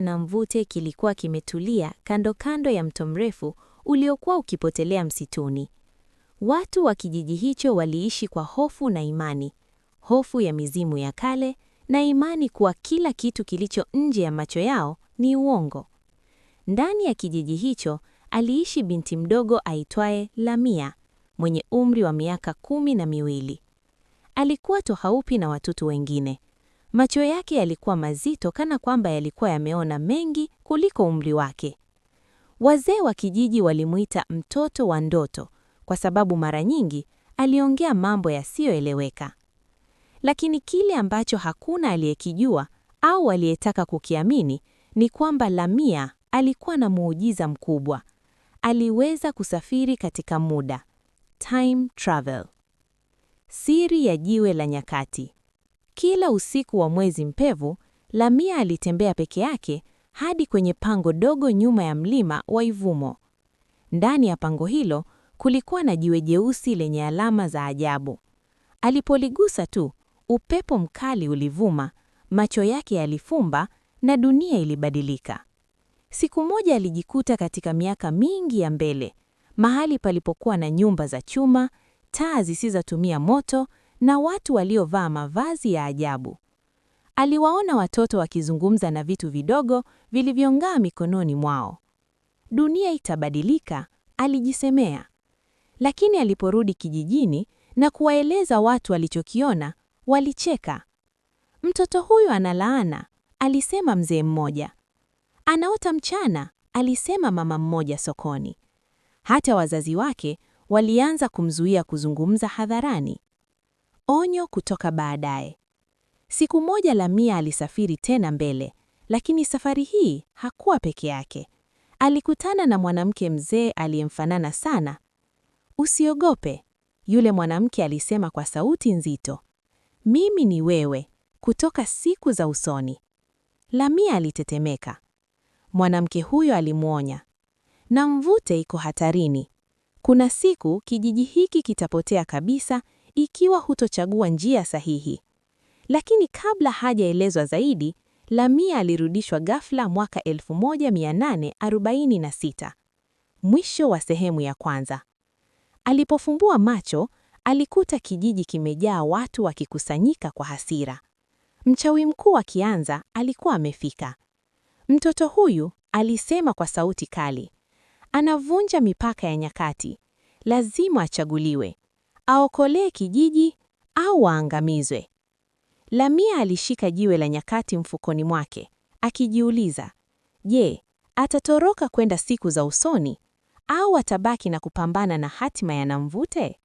Na mvute kilikuwa kimetulia kando kando ya mto mrefu uliokuwa ukipotelea msituni. Watu wa kijiji hicho waliishi kwa hofu na imani. Hofu ya mizimu ya kale na imani kuwa kila kitu kilicho nje ya macho yao ni uongo. Ndani ya kijiji hicho aliishi binti mdogo aitwaye Lamia, mwenye umri wa miaka 12. Alikuwa tofauti na watoto wengine. Macho yake yalikuwa mazito kana kwamba yalikuwa yameona mengi kuliko umri wake. Wazee wa kijiji walimuita mtoto wa ndoto kwa sababu mara nyingi aliongea mambo yasiyoeleweka. Lakini kile ambacho hakuna aliyekijua au aliyetaka kukiamini ni kwamba Lamia alikuwa na muujiza mkubwa. Aliweza kusafiri katika muda. Time travel. Siri ya jiwe la nyakati. Kila usiku wa mwezi mpevu, Lamia alitembea peke yake hadi kwenye pango dogo nyuma ya mlima wa Ivumo. Ndani ya pango hilo kulikuwa na jiwe jeusi lenye alama za ajabu. Alipoligusa tu, upepo mkali ulivuma, macho yake yalifumba na dunia ilibadilika. Siku moja alijikuta katika miaka mingi ya mbele, mahali palipokuwa na nyumba za chuma, taa zisizotumia moto na watu waliovaa mavazi ya ajabu. Aliwaona watoto wakizungumza na vitu vidogo vilivyong'aa mikononi mwao. Dunia itabadilika, alijisemea. Lakini aliporudi kijijini na kuwaeleza watu alichokiona, walicheka. Mtoto huyu ana laana, alisema mzee mmoja. Anaota mchana, alisema mama mmoja sokoni. Hata wazazi wake walianza kumzuia kuzungumza hadharani. Onyo kutoka baadaye. Siku moja Lamia alisafiri tena mbele, lakini safari hii hakuwa peke yake. Alikutana na mwanamke mzee aliyemfanana sana. Usiogope, yule mwanamke alisema kwa sauti nzito. Mimi ni wewe, kutoka siku za usoni. Lamia alitetemeka. Mwanamke huyo alimuonya. Na mvute iko hatarini. Kuna siku kijiji hiki kitapotea kabisa ikiwa hutochagua njia sahihi. Lakini kabla hajaelezwa zaidi, Lamia alirudishwa ghafla mwaka 1846. Mwisho wa sehemu ya kwanza. Alipofumbua macho, alikuta kijiji kimejaa watu wakikusanyika kwa hasira. Mchawi mkuu akianza alikuwa amefika. Mtoto huyu alisema kwa sauti kali. Anavunja mipaka ya nyakati. Lazima achaguliwe. Aokolee kijiji au aangamizwe. Lamia alishika jiwe la nyakati mfukoni mwake, akijiuliza, je, atatoroka kwenda siku za usoni au atabaki na kupambana na hatima ya Namvute?